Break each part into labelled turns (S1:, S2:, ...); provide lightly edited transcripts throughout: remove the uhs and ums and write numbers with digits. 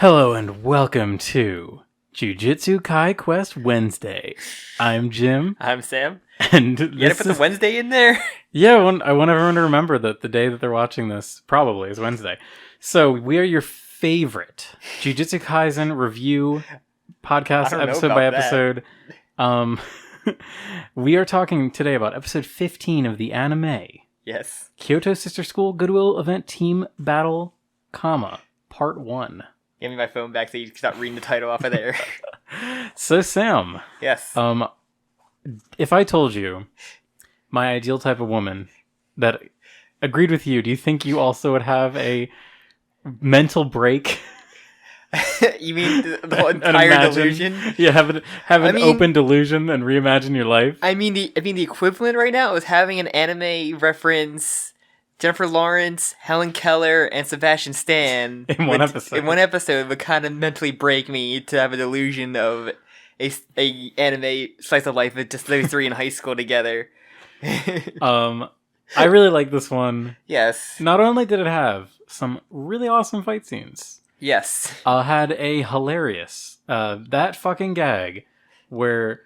S1: Hello and welcome to Jujutsu Kai Quest Wednesday. I'm Jim.
S2: I'm Sam.
S1: And
S2: You gotta put the Wednesday in there?
S1: Yeah, I want everyone to remember that the day that they're watching this probably is Wednesday. So we are your favorite Jujutsu Kaisen review podcast episode by episode. We are talking today about episode 15 of the anime.
S2: Yes.
S1: Kyoto Sister School Goodwill Event Team Battle, Part 1.
S2: Give me my phone back so you can stop reading the title off of there.
S1: So Sam.
S2: Yes.
S1: If I told you my ideal type of woman that agreed with you, do you think you also would have a mental break?
S2: You mean the whole entire delusion?
S1: Yeah, have an open delusion and reimagine your life.
S2: I mean the equivalent right now is having an anime reference Jennifer Lawrence, Helen Keller, and Sebastian Stan
S1: in one episode.
S2: In one episode would kind of mentally break me to have a delusion of a anime slice of life with just those three in high school together.
S1: I really like this one.
S2: Yes.
S1: Not only did it have some really awesome fight scenes.
S2: Yes.
S1: Had a hilarious that fucking gag where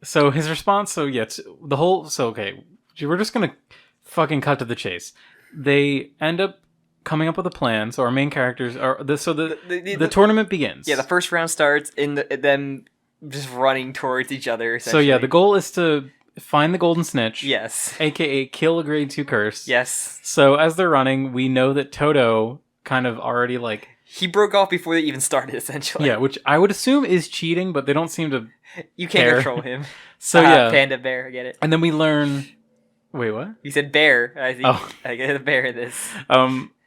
S1: his response. Okay, we're just gonna fucking cut to the chase. They end up coming up with a plan. So our main characters are the tournament begins.
S2: Yeah, the first round starts in them just running towards each other.
S1: So yeah, the goal is to find the golden snitch.
S2: Yes.
S1: AKA kill a grade 2 curse.
S2: Yes.
S1: So as they're running, we know that TODO kind of already
S2: he broke off before they even started, essentially.
S1: Yeah, which I would assume is cheating, but they don't seem to.
S2: You can't control him.
S1: So yeah,
S2: panda bear, I get it.
S1: And then we learn. Wait, what?
S2: You said bear. I get a bear in this.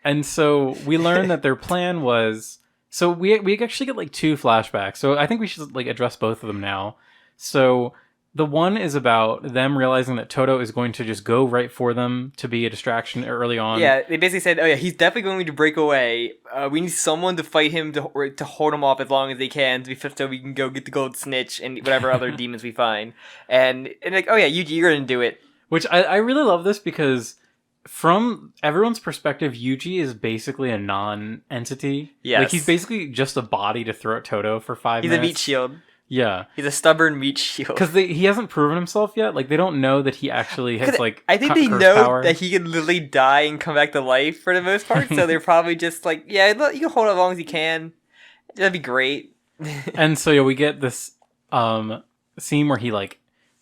S1: And so we learn that their plan was. So we actually get 2 flashbacks. So I think we should address both of them now. So the one is about them realizing that TODO is going to just go right for them to be a distraction early on.
S2: Yeah, they basically said, "Oh yeah, he's definitely going to break away. We need someone to fight him to hold him off as long as they can, so we can go get the gold snitch and whatever other demons we find." And oh yeah, you're gonna do it.
S1: Which I really love this because from everyone's perspective, Yuji is basically a non-entity.
S2: Yes.
S1: He's basically just a body to throw at TODO for 5 minutes.
S2: He's a meat shield.
S1: Yeah.
S2: He's a stubborn meat shield.
S1: Because he hasn't proven himself yet. They don't know that he actually has,
S2: I think they know
S1: power.
S2: that he can literally die and come back to life for the most part. So they're probably just yeah, you can hold it as long as you can. That'd be great.
S1: And so, yeah, we get this scene where he,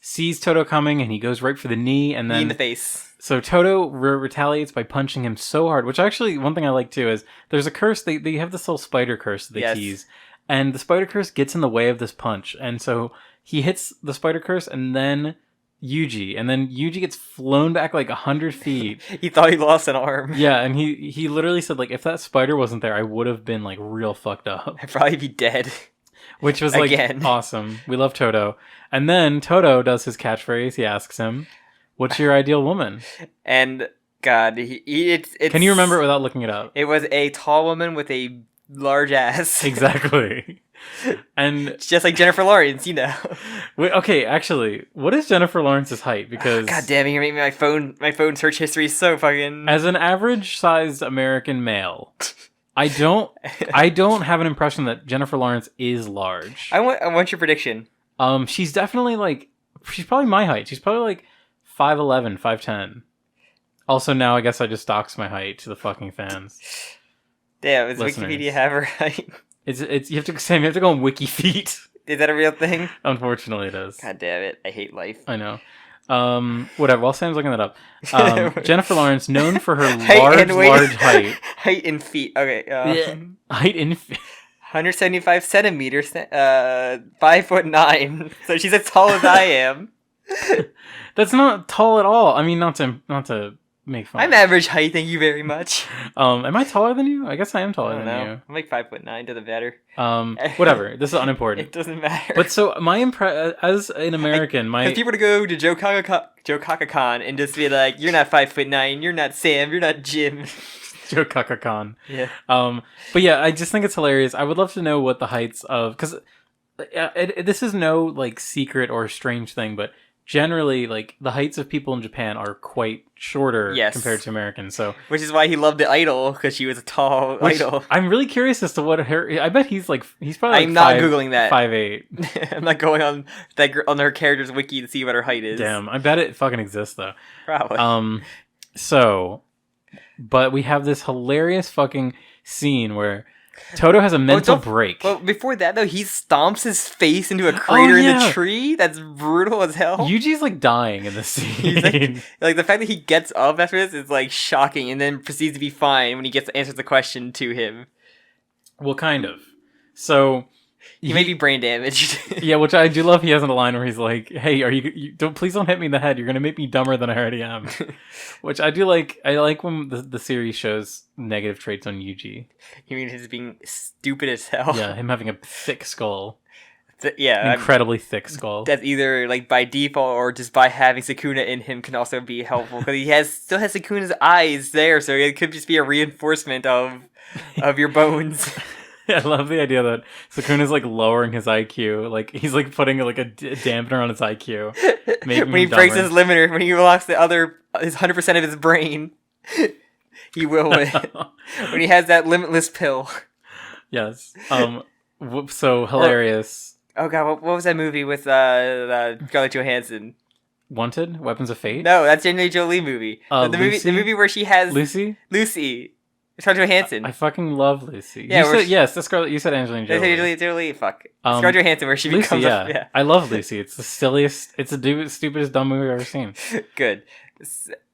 S1: sees TODO coming and he goes right for the knee and then...
S2: Knee in the face.
S1: So TODO retaliates by punching him so hard, which actually, one thing I like too is there's a curse, they have this little spider curse that they tease, and the spider curse gets in the way of this punch, and so he hits the spider curse and then Yuji gets flown back 100 feet.
S2: He thought he lost an arm.
S1: Yeah, and he literally said, if that spider wasn't there, I would have been real fucked up.
S2: I'd probably be dead.
S1: Which was awesome. We love TODO. And then TODO does his catchphrase. He asks him, "What's your ideal woman?"
S2: And God, it's
S1: can you remember it without looking it up?
S2: It was a tall woman with a large ass.
S1: Exactly. And
S2: just like Jennifer Lawrence, you know.
S1: Wait, okay, actually, what is Jennifer Lawrence's height? Because
S2: God damn it, you're making my phone search history is so fucking.
S1: As an average-sized American male, I don't have an impression that Jennifer Lawrence is large.
S2: I want your prediction.
S1: She's definitely she's probably my height. She's probably 5'11", 5'10". Also, now I guess I just doxed my height to the fucking fans.
S2: Damn, does Wikipedia have her height?
S1: You have to go on WikiFeet.
S2: Is that a real thing?
S1: Unfortunately, it is.
S2: God damn it! I hate life.
S1: I know. Whatever. While Sam's looking that up, Jennifer Lawrence, known for her large height.
S2: Height in feet. Okay.
S1: Height in feet.
S2: 175 centimeters. 5'9". So she's as tall as I am.
S1: That's not tall at all. I mean, not to make fun.
S2: I'm average height. Thank you very much.
S1: Am I taller than you? I guess I am taller than you.
S2: I'm 5'9". Doesn't matter.
S1: Whatever. This is unimportant.
S2: It doesn't matter.
S1: But so as an American,
S2: because people to go to Jokakaka and just be like, "You're not 5'9". You're not Sam. You're not Jim."
S1: Jokakaka.
S2: Yeah.
S1: But yeah, I just think it's hilarious. I would love to know what the heights of, because this is no secret or strange thing, but generally, like, the heights of people in Japan are quite shorter compared to Americans. So,
S2: which is why he loved the idol, because she was a tall idol.
S1: I'm really curious as to what her. I bet he's probably. Like
S2: I'm not googling that.
S1: 5'8".
S2: I'm not going on her character's wiki to see what her height is.
S1: Damn, I bet it fucking exists though.
S2: Probably.
S1: So, but we have this hilarious fucking scene where Todo has a mental break.
S2: Well, before that, though, he stomps his face into a crater in the tree. That's brutal as hell.
S1: Yuji's, like, dying in this scene.
S2: like, the fact that he gets up after this is, like, shocking, and then proceeds to be fine when he answers the question to him.
S1: Well, kind of. So...
S2: He may be brain damaged.
S1: Yeah, which I do love. He has a line where he's like, "Hey, please don't hit me in the head. You're gonna make me dumber than I already am." Which I do like. I like when the series shows negative traits on Yuji.
S2: You mean his being stupid as hell?
S1: Yeah, him having a thick skull.
S2: An
S1: incredibly thick skull.
S2: That's either like by default or just by having Sukuna in him can also be helpful, because he still has Sukuna's eyes there, so it could just be a reinforcement of your bones.
S1: I love the idea that Sukuna's like lowering his IQ, like he's like putting like a dampener on his IQ.
S2: When he breaks his limiter, when he unlocks his 100% of his brain, he will win. When he has that limitless pill.
S1: Yes. So hilarious.
S2: Oh god, what was that movie with Scarlett Johansson?
S1: Wanted? Weapons of Fate?
S2: No, that's Angelina Jolie movie. The movie where she has
S1: Lucy.
S2: Scarlett Johansson.
S1: I fucking love Lucy.
S2: Yeah,
S1: yes, that's Scarlett. You said Angelina Jolie.
S2: Angelina Jolie. Fuck. Scarlett Johansson, where she becomes.
S1: Yeah. I love Lucy. It's the silliest. It's the stupidest dumb movie I've ever seen.
S2: Good.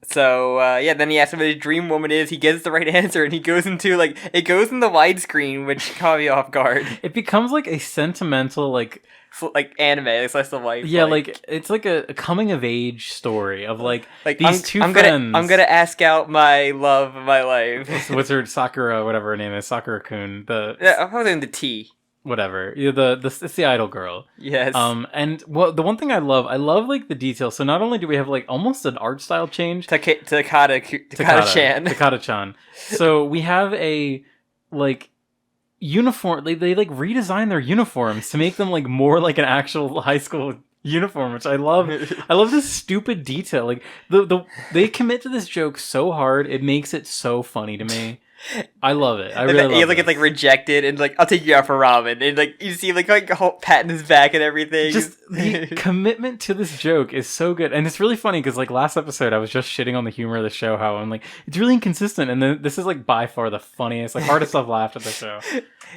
S2: So then he asks him what his dream woman is. He gets the right answer, and he goes into it goes in the widescreen, which caught me off guard.
S1: It becomes like a sentimental
S2: anime, like slice of life.
S1: Yeah, like it's like a coming of age story of these two friends.
S2: I'm gonna ask out my love of my life.
S1: What's her Sakura, whatever her name is, Sakura-kun.
S2: I'm holding the T.
S1: Whatever. It's the idol girl.
S2: Yes.
S1: And the one thing I love like the details. So not only do we have like almost an art style change. Takada-chan. So we have a uniform. They like redesign their uniforms to make them like more like an actual high school uniform, which I love. I love this stupid detail. Like they commit to this joke so hard, it makes it so funny to me. I love it. I really love it.
S2: He gets rejected, and I'll take you out for ramen, and you see a whole pat in his back and everything.
S1: Just the commitment to this joke is so good, and it's really funny because last episode I was just shitting on the humor of the show, how I'm it's really inconsistent, and then this is by far the funniest, hardest I've laughed at the show.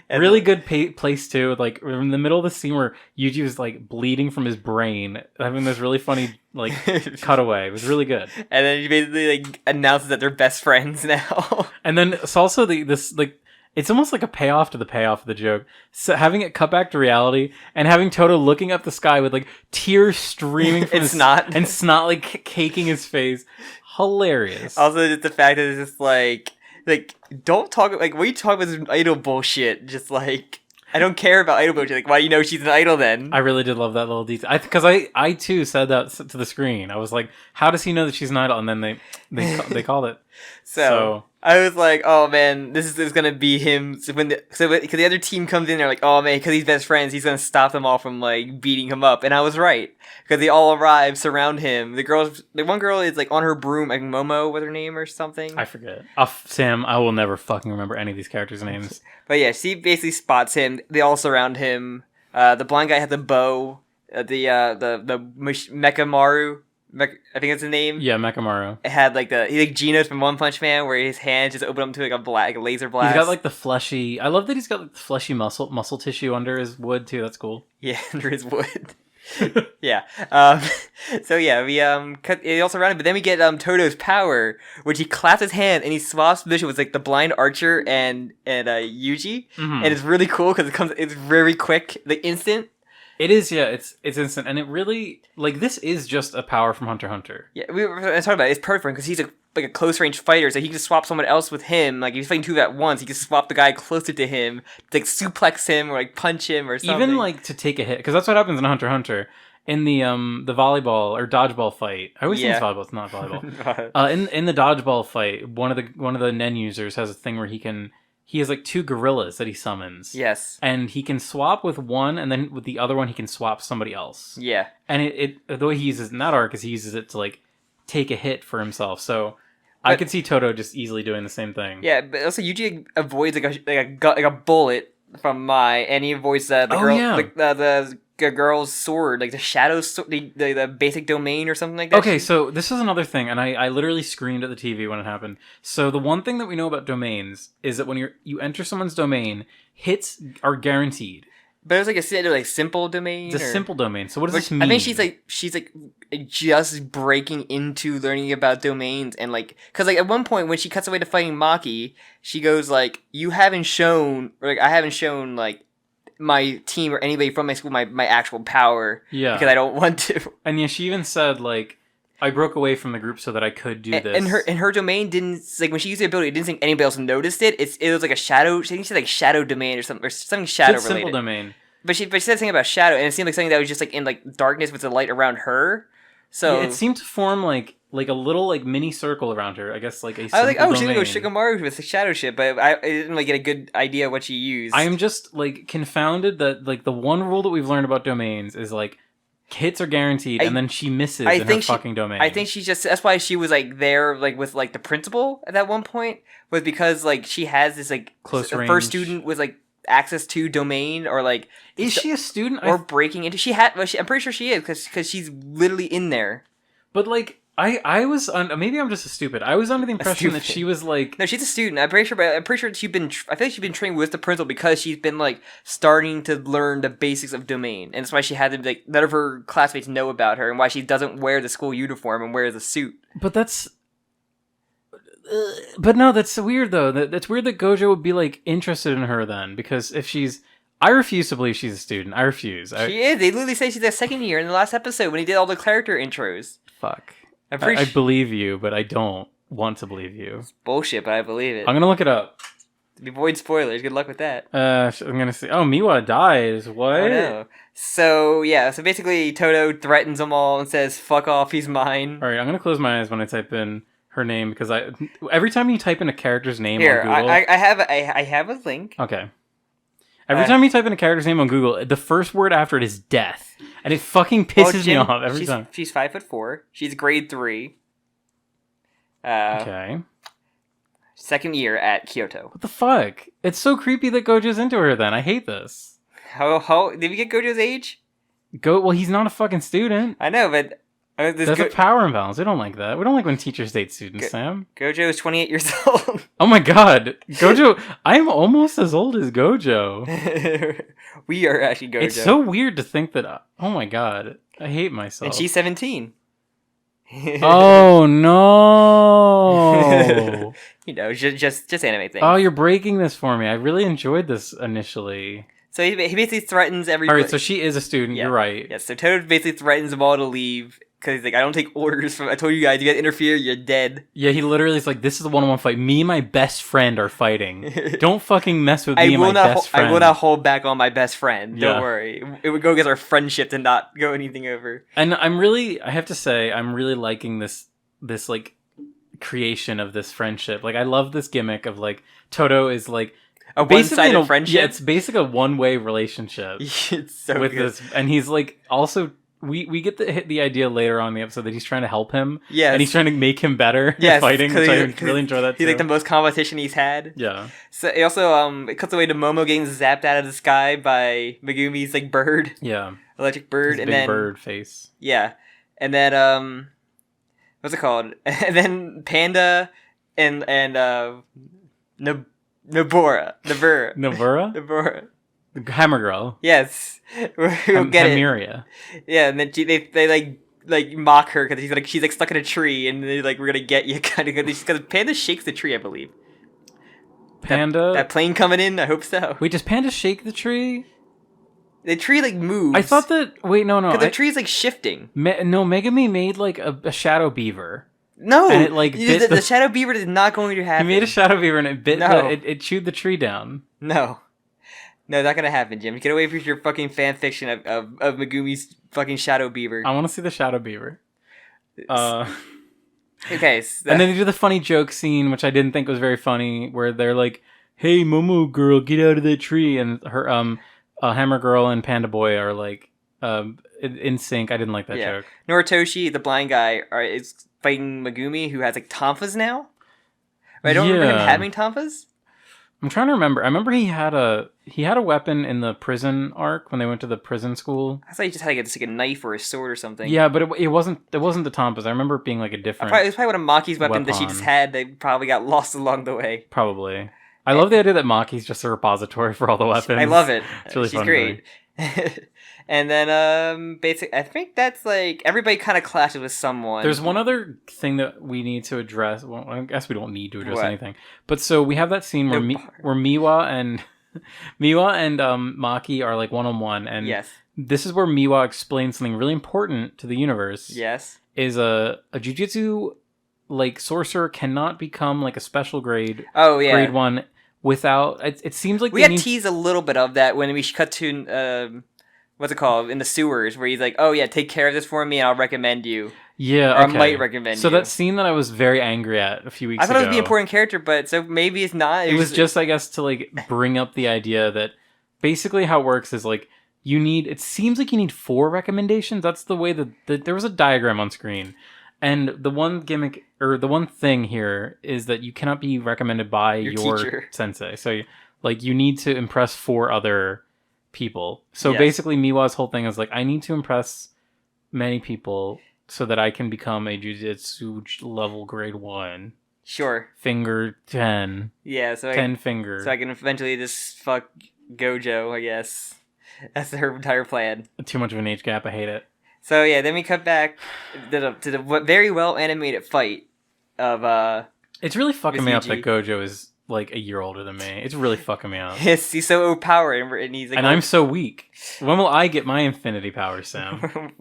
S1: And really good place too. In the middle of the scene where Yuji was bleeding from his brain, having this really funny cutaway. It was really good.
S2: And then he basically announces that they're best friends now.
S1: And then it's also it's almost like a payoff to the payoff of the joke. So having it cut back to reality and having Todo looking up the sky with tears streaming from his snot and snot caking his face. Hilarious.
S2: Also, just the fact that it's just don't talk what are you talking about this idol bullshit? Just I don't care about idol bullshit. Why do you know she's an idol then?
S1: I really did love that little detail. Because I too said that to the screen. I was like, how does he know that she's an idol? And then they called it.
S2: So I was like, oh man, this is gonna be him. So because the other team comes in, they're like, oh man, because he's best friends, he's gonna stop them all from beating him up. And I was right, because they all arrive, surround him. The one girl is on her broom, Momo, with her name or something.
S1: I forget. Sam, I will never fucking remember any of these characters' names.
S2: But yeah, she basically spots him. They all surround him. The blind guy had the bow. The Mekamaru. I think that's the name.
S1: Yeah, Mekamaru.
S2: It had Genos from One Punch Man, where his hand just opened up to a laser blast.
S1: He's got the fleshy. I love that he's got the fleshy muscle tissue under his wood too. That's cool.
S2: Yeah, under his wood. Yeah. So yeah, we he also surrounded, but then we get Todo's power, which he claps his hand and he swaps position with the blind archer and Yuji, and it's really cool because it's very quick, instant.
S1: It is, yeah. It's instant, and it really this is just a power from Hunter x Hunter.
S2: Yeah, we were talking about it. It's perfect because he's a close range fighter, so he can just swap someone else with him. If he's fighting two at once, he can swap the guy closer to him, to suplex him or punch him or something.
S1: Even to take a hit, because that's what happens in Hunter x Hunter. In the volleyball or dodgeball fight, I always think it's volleyball. It's not volleyball. In the dodgeball fight, one of the Nen users has a thing where he can he has like 2 gorillas that he summons.
S2: Yes.
S1: And he can swap with one, and then with the other one he can swap somebody else.
S2: Yeah.
S1: And the way he uses it in that arc is he uses it to like take a hit for himself. So I could see Todo just easily doing the same thing.
S2: Yeah, but also Yuji avoids like a bullet from Mai, and he avoids the girl's sword, like the shadow sword, the basic domain or something like that.
S1: Okay, so this is another thing, and I literally screamed at the TV when it happened. So the one thing that we know about domains is that when you enter someone's domain, hits are guaranteed.
S2: But it was like a simple domain.
S1: It's a simple domain. So what does this mean?
S2: I think she's just breaking into learning about domains, and like, because like at one point when she cuts away to fighting Maki, she goes like, "You haven't shown, or like I haven't shown like my team or anybody from my school my actual power, because I don't want to."
S1: And yeah, she even said like, I broke away from the group so that I could do this.
S2: And her domain didn't, like, when she used the ability, it didn't think anybody else noticed it. It was like a shadow. I think she said like shadow domain or something shadow related.
S1: Simple domain.
S2: But she said something about shadow, and it seemed like something that was just like in like darkness with the light around her. So
S1: yeah, it seemed to form like a little like mini circle around her. I guess like a.
S2: I was like, oh, she's
S1: domain.
S2: gonna go Shikamaru with the shadow shit, but I didn't like get a good idea what she used.
S1: I am just like confounded that like the one rule that we've learned about domains is like hits are guaranteed, and then she misses in her fucking domain.
S2: I think she just, that's why she was like there like with like the principal at that one point, was because like she has this like
S1: close range.
S2: First student with like access to domain, or like,
S1: is she a student
S2: or breaking into, I'm pretty sure she is, because she's literally in there.
S1: But like I was maybe I'm just a stupid. I was under the impression that she was like,
S2: no, she's a student. I'm pretty sure, but I feel like she's been trained with the principal because she's been like starting to learn the basics of domain, and that's why she had to like let her classmates know about her, and why she doesn't wear the school uniform and wears a suit.
S1: But that's. But no, that's weird though. That's weird that Gojo would be like interested in her then, because if she's, I refuse to believe she's a student. I refuse.
S2: She is. They literally say she's a second year in the last episode when he did all the character intros.
S1: Fuck. I believe you, but I don't want to believe you.
S2: It's bullshit, but I believe it.
S1: I'm gonna look it up.
S2: Avoid spoilers. Good luck with that.
S1: I'm gonna see. Oh, Miwa dies. What?
S2: I know. So yeah. So basically, Todo threatens them all and says, "Fuck off. He's mine."
S1: All right. I'm gonna close my eyes when I type in her name, because every time you type in a character's name
S2: here,
S1: on Google,
S2: I have a link.
S1: Okay. Every time you type in a character's name on Google, the first word after it is death, and it fucking pisses me off every time.
S2: She's 5'4". She's grade 3.
S1: Okay.
S2: Second year at Kyoto.
S1: What the fuck? It's so creepy that Gojo's into her. Then I hate this.
S2: How did we get Gojo's age?
S1: Well, he's not a fucking student.
S2: I know, but
S1: there's a power imbalance. We don't like that. We don't like when teachers date students, Sam.
S2: Gojo is 28 years old.
S1: Oh my god. Gojo, I'm almost as old as Gojo.
S2: We are actually Gojo.
S1: It's so weird to think that, oh my god, I hate myself.
S2: And she's 17.
S1: Oh no.
S2: You know, just anime things.
S1: Oh, you're breaking this for me. I really enjoyed this initially.
S2: So he basically threatens everybody.
S1: Alright, so she is a student,
S2: yeah.
S1: You're right.
S2: Yeah, so Todo basically threatens them all to leave, because he's like, I don't take orders from, I told you guys, you guys interfere, you're dead.
S1: Yeah, he literally is like, this is a one-on-one fight. Me and my best friend are fighting. Don't fucking mess with me and my best friend.
S2: I will not hold back on my best friend. Don't worry. It would go against our friendship to not go anything over.
S1: And I have to say, I'm really liking this like, creation of this friendship. Like, I love this gimmick of, like, Todo is, like,
S2: a one-sided friendship?
S1: Yeah, it's basically a one-way relationship.
S2: It's so
S1: with
S2: good.
S1: This, and he's, like, also... We get the idea later on in the episode that he's trying to help him.
S2: Yes.
S1: And he's trying to make him better at fighting, which I really enjoy that too.
S2: He's like the most competition he's had.
S1: Yeah.
S2: So it also it cuts away to Momo getting zapped out of the sky by Megumi's like bird.
S1: Yeah.
S2: Electric bird.
S1: His
S2: and
S1: big
S2: then
S1: bird face.
S2: Yeah. And then what's it called? And then Panda and Nobora. Nobora.
S1: The Hammer Girl.
S2: Yes. We'll get
S1: Hamiria.
S2: it. Yeah, and then they like mock her because she's like stuck in a tree, and they're like, we're gonna get you, kind of, because Panda shakes the tree, I believe.
S1: Panda?
S2: That plane coming in, I hope so.
S1: Wait, does Panda shake the tree?
S2: The tree like moves.
S1: I thought that. Wait, no.
S2: Because the tree's like shifting.
S1: No, Megami made like a shadow beaver.
S2: No,
S1: and it like bit
S2: the shadow beaver is not going to happen.
S1: He made a shadow beaver and it bit.
S2: No.
S1: It chewed the tree down.
S2: No, not gonna happen, Jim. Get away from your fucking fan fiction of Megumi's fucking shadow beaver.
S1: I want to see the shadow beaver.
S2: Okay.
S1: And then they do the funny joke scene, which I didn't think was very funny, where they're like, "Hey, Momo girl, get out of that tree!" And her Hammer Girl and Panda Boy are like in sync. I didn't like that joke.
S2: Noritoshi, the blind guy, is fighting Megumi, who has like tonfas now. I don't remember him having tonfas.
S1: I'm trying to remember. I remember he had a weapon in the prison arc when they went to the prison school.
S2: I thought he just had like a knife or a sword or something.
S1: Yeah, but it wasn't the Tonpas. I remember it being like a different.
S2: It was probably one of Maki's weapons that she just had. They probably got lost along the way.
S1: Probably. I love the idea that Maki's just a repository for all the weapons.
S2: I love it.
S1: It's really
S2: She's great. And then, basically, I think that's like everybody kind of clashes with someone.
S1: There's one other thing that we need to address. Well, I guess we don't need to address anything. But so we have that scene where Miwa and Maki are like one-on-one, and this is where Miwa explains something really important to the universe.
S2: Yes,
S1: is a jujutsu like sorcerer cannot become like a special grade. Grade 1 without. It seems like
S2: we had teased a little bit of that when we cut to. What's it called? In the sewers, where he's like, "Oh yeah, take care of this for me, and I'll recommend you."
S1: Yeah,
S2: or I might recommend you.
S1: So that scene that I was very angry at a few weeks ago.
S2: I thought it was the important character, but so maybe it's not.
S1: It was just, I guess, to like bring up the idea that basically how it works is like you need. It seems like you need 4 recommendations. That's the way that there was a diagram on screen, and the one gimmick or the one thing here is that you cannot be recommended by your
S2: teacher.
S1: Sensei. So like you need to impress 4 other people. So basically Miwa's whole thing is like, I need to impress many people so that I can become a jujutsu level grade 1.
S2: Sure.
S1: Finger 10.
S2: Yeah, so
S1: 10 finger.
S2: So I can eventually just fuck Gojo, I guess. That's her entire plan.
S1: Too much of an age gap, I hate it.
S2: So yeah, then we cut back to the very well animated fight of
S1: It's really fucking me up that Gojo is like a year older than me. It's really fucking me up.
S2: Yes, he's so overpowered, and he's like,
S1: and I'm so weak. When will I get my infinity power, Sam?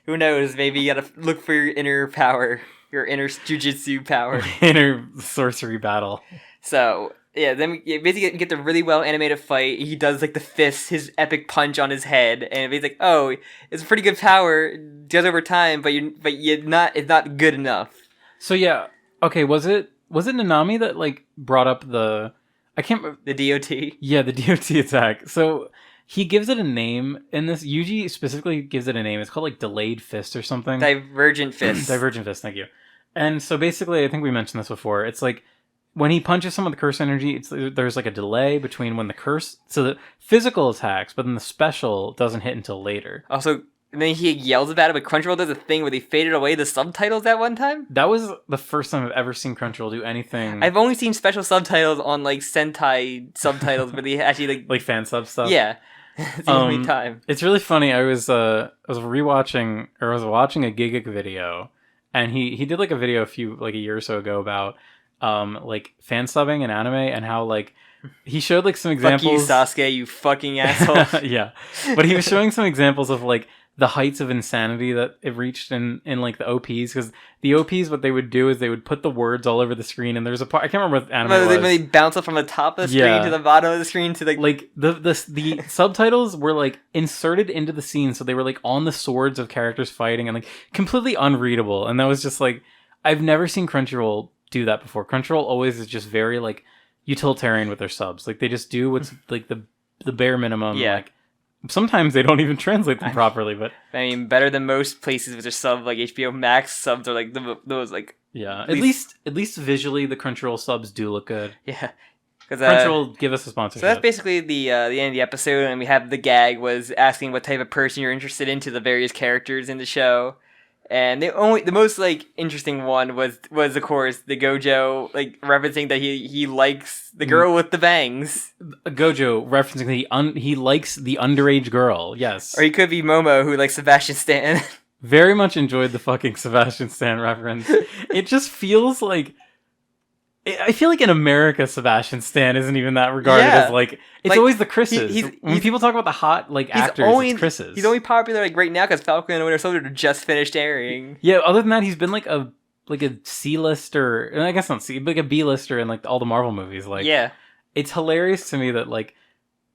S2: Who knows? Maybe you gotta look for your inner power, your inner jujutsu power,
S1: inner sorcery battle.
S2: So yeah, then we basically get the really well animated fight. He does like the fist, his epic punch on his head, and he's like, "Oh, it's a pretty good power. It does over time, but you're not. It's not good enough."
S1: So yeah, okay. Was it Nanami that like brought up the
S2: DOT?
S1: Yeah, the DOT attack. So he gives it a name, and this Yuji specifically gives it a name. It's called like delayed fist or something.
S2: Divergent fist.
S1: Divergent fist. Thank you. And so basically, I think we mentioned this before. It's like when he punches someone with curse energy, there's like a delay between when the curse, so the physical attacks, but then the special doesn't hit until later.
S2: Also. And then he yells about it, but Crunchyroll does a thing where they faded away the subtitles at one time.
S1: That was the first time I've ever seen Crunchyroll do anything.
S2: I've only seen special subtitles on like Sentai subtitles, where they actually
S1: like fan sub stuff.
S2: Yeah, it's the only time.
S1: It's really funny. I was rewatching, or I was watching a Gigak video, and he did like a video a year or so ago about like fan subbing in anime and how like. He showed like some examples.
S2: Fuck you, Sasuke, you fucking asshole.
S1: Yeah, but he was showing some examples of like the heights of insanity that it reached in like the OPs, because the OPs, what they would do is they would put the words all over the screen, and there's a part I can't remember what anime it was.
S2: When they bounce up from the top of the screen to the bottom of the screen to
S1: the subtitles were like inserted into the scene, so they were like on the swords of characters fighting and like completely unreadable, and that was just like I've never seen Crunchyroll do that before. Crunchyroll always is just very like utilitarian with their subs. Like they just do what's like the bare minimum.
S2: Yeah.
S1: Like sometimes they don't even translate them properly, but
S2: I mean, better than most places with their sub, like HBO Max subs are like those like
S1: at least visually the Crunchyroll subs do look good.
S2: Yeah.
S1: Crunchyroll give us a sponsorship.
S2: So that's basically the end of the episode, and we have the gag was asking what type of person you're interested in to the various characters in the show. And the most like interesting one was of course the Gojo like referencing that he likes the girl with the bangs.
S1: Gojo referencing that he likes the underage girl. Yes,
S2: or he could be Momo who likes Sebastian Stan.
S1: Very much enjoyed the fucking Sebastian Stan reference. It just feels like. I feel like in America, Sebastian Stan isn't even that regarded as like it's always the Chris's. When people talk about the hot like actors, it's Chris's.
S2: He's only popular like right now because Falcon and Winter Soldier just finished airing.
S1: Yeah, other than that, he's been like a C-lister, and I guess not C, but like a B-lister in like all the Marvel movies. Like,
S2: yeah,
S1: it's hilarious to me that like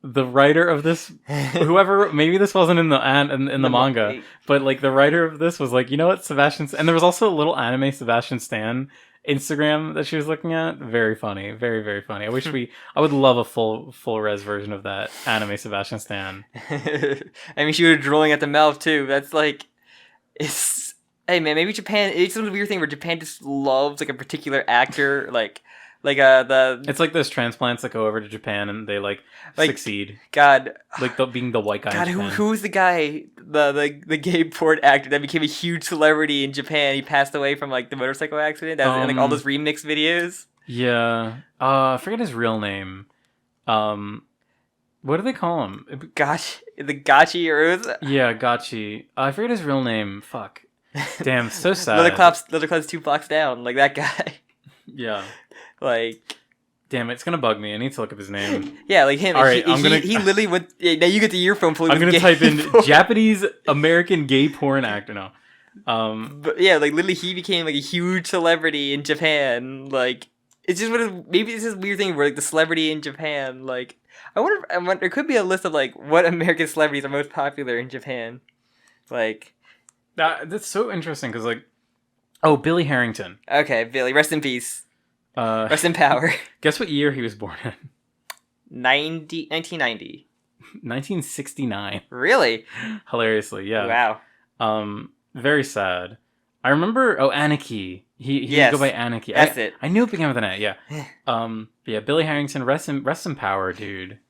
S1: the writer of this, whoever, maybe this wasn't in the manga, but like the writer of this was like, you know what, Sebastian, and there was also a little anime Sebastian Stan Instagram that she was looking at. Very funny. Very, very funny. I would love a full res version of that anime Sebastian Stan.
S2: I mean, she was drooling at the mouth too. That's like, it's, hey man, maybe Japan, it's some weird thing where Japan just loves like a particular actor,
S1: It's like those transplants that go over to Japan and they like succeed.
S2: God,
S1: like being the white guy.
S2: God, who's the guy, the gay porn actor that became a huge celebrity in Japan? He passed away from like the motorcycle accident. That's in like all those remix videos.
S1: Yeah, I forget his real name. What do they call him?
S2: Gachi or
S1: yeah, Gachi. I forget his real name. Fuck. Damn, so sad.
S2: Leather Cloud's 2 blocks down, like that guy.
S1: Yeah.
S2: Like,
S1: damn, it's gonna bug me. I need to look up his name.
S2: Yeah, like him.
S1: All right,
S2: he literally went. Yeah, now you get the earphone.
S1: I'm gonna type in Japanese American gay porn actor. No.
S2: But yeah, like literally, he became like a huge celebrity in Japan. Like, it's just maybe it's this weird thing where like the celebrity in Japan. Like, I wonder there could be a list of like what American celebrities are most popular in Japan. Like,
S1: that's so interesting because like, Billy Harrington.
S2: Okay, Billy, rest in peace. Rest in power.
S1: Guess what year he was born in?
S2: 1990.
S1: 1969.
S2: Really?
S1: Hilariously, yeah.
S2: Wow.
S1: Very sad. I remember. Anarchy. He would go by Anarchy.
S2: That's it.
S1: I knew it began with an A. Yeah. Yeah. Billy Harrington. Rest in power, dude.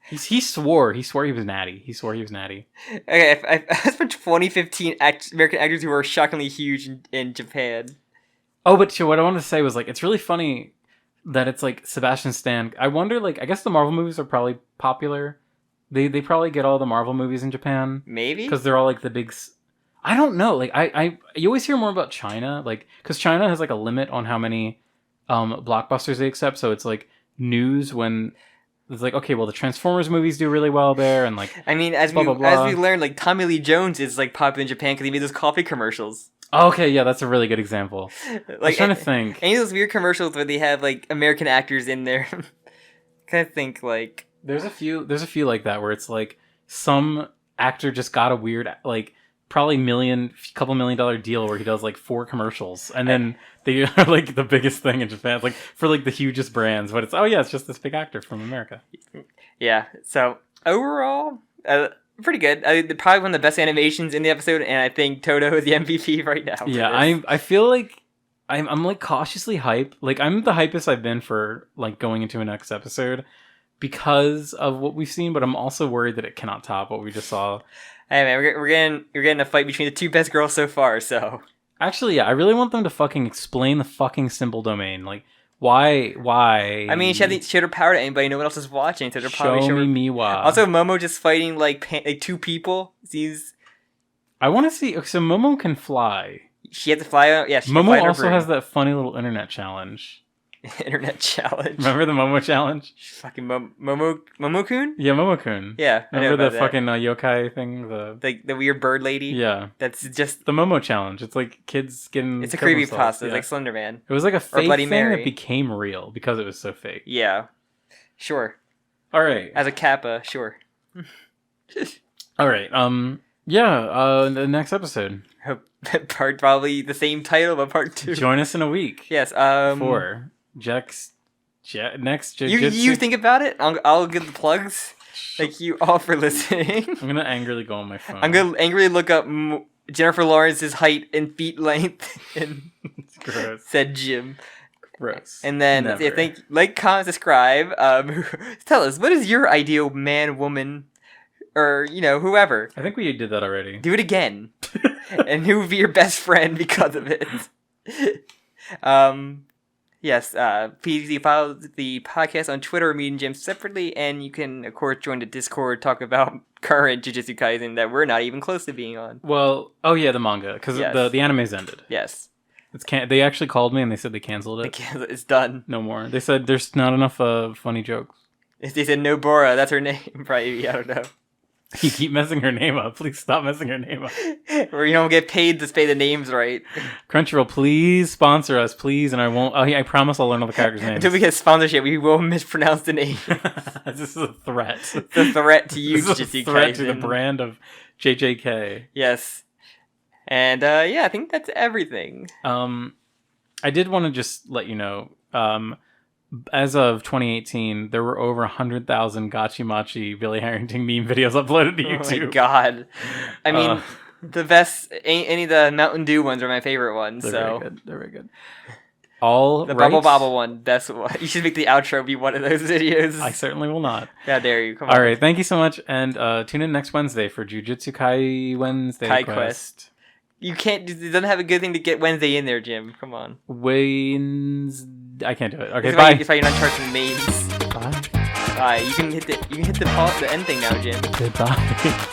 S1: He swore he was natty.
S2: Okay, as for 2015 American actors who are shockingly huge in Japan.
S1: Oh, but what I wanted to say was like it's really funny that it's like Sebastian Stan. I wonder, like, I guess the Marvel movies are probably popular. They probably get all the Marvel movies in Japan.
S2: Maybe
S1: because they're all like the big. I don't know. Like you always hear more about China, like because China has like a limit on how many blockbusters they accept. So it's like news when it's like, okay, well the Transformers movies do really well there, and like
S2: I mean as we learned, like Tommy Lee Jones is like popular in Japan because he made those coffee commercials.
S1: Oh, okay, yeah, that's a really good example.
S2: Like,
S1: I'm trying to think.
S2: Any of those weird commercials where they have like American actors in there. Kind of think like
S1: there's a few like that where it's like some actor just got a weird like probably couple $1 million deal where he does like 4 commercials and then they are like the biggest thing in Japan, like for like the hugest brands, but it's just this big actor from America.
S2: Yeah. So overall, pretty good. Probably one of the best animations in the episode, and I think Todo is the MVP right now.
S1: Yeah, I feel like I'm like cautiously hype. Like I'm the hypest I've been for like going into a next episode because of what we've seen, but I'm also worried that it cannot top what we just saw.
S2: Hey man, we're getting a fight between the 2 best girls so far. So
S1: actually, yeah, I really want them to fucking explain the fucking symbol domain. Like why?
S2: I mean, she had her power to anybody. No one else is watching, so they're probably
S1: show me Miwa.
S2: Also, Momo just fighting like 2 people.
S1: I want to see. So Momo can fly.
S2: She had to fly. Yeah,
S1: Momo also has that funny little internet challenge.
S2: Internet challenge.
S1: Remember the Momo challenge?
S2: Fucking Momo-kun?
S1: Yeah, Momo-kun.
S2: Yeah,
S1: remember the fucking yokai thing?
S2: The weird bird lady?
S1: Yeah.
S2: That's just
S1: the Momo challenge. It's like kids getting.
S2: It's a creepypasta. It's like Slender Man.
S1: It was like a fake
S2: Bloody
S1: thing
S2: Mary.
S1: that became real because it was so fake.
S2: Yeah. Sure.
S1: All right.
S2: As a kappa, sure.
S1: All right. Yeah. The next episode.
S2: Part probably the same title, but part 2.
S1: Join us in a week.
S2: Yes.
S1: For next Jujutsu.
S2: You think about it. I'll give the plugs. Thank you all for listening.
S1: I'm gonna angrily go on my phone.
S2: I'm gonna angrily look up Jennifer Lawrence's height and feet length and
S1: gross.
S2: Said Jim.
S1: Gross.
S2: And then like, comment, subscribe. Tell us, what is your ideal man, woman, or whoever?
S1: I think we did that already.
S2: Do it again. And who would be your best friend because of it? Yes, please follow the podcast on Twitter or Me and Jim separately, and you can, of course, join the Discord, talk about current Jujutsu Kaisen that we're not even close to being on.
S1: Well, the manga, because the anime's ended.
S2: Yes.
S1: They actually called me and they said they canceled it.
S2: It's done.
S1: No more. They said there's not enough funny jokes.
S2: They said Nobora, that's her name, probably, I don't know.
S1: You keep messing her name up. Please stop messing her name up.
S2: Or you don't get paid to say the names right.
S1: Crunchyroll, please sponsor us, please, and I won't. I promise I'll learn all the characters' names.
S2: Until we get sponsorship, we will mispronounce the name.
S1: This is a threat.
S2: It's a threat to you,
S1: This is a threat to the brand of JJK.
S2: Yes. And I think that's everything.
S1: I did want to just let you know, as of 2018, there were over 100,000 Gachimachi Billy Harrington meme videos uploaded to YouTube.
S2: Oh my god. I mean, the best, any of the Mountain Dew ones are my favorite ones.
S1: They're
S2: so
S1: very good. They're very good. All
S2: the
S1: right.
S2: Bubble Bobble one, that's what. You should make the outro be one of those videos.
S1: I certainly will not.
S2: How dare you. Come on.
S1: All right. Thank you so much. And tune in next Wednesday for Jujutsu Kai Wednesday
S2: Kai
S1: Quest.
S2: You can't, it doesn't have a good thing to get Wednesday in there, Jim. Come on.
S1: I can't do it. Okay,
S2: It's
S1: bye.
S2: It's why you're not charging mains.
S1: Bye.
S2: Bye. You can hit the end thing now, Jim.
S1: Goodbye.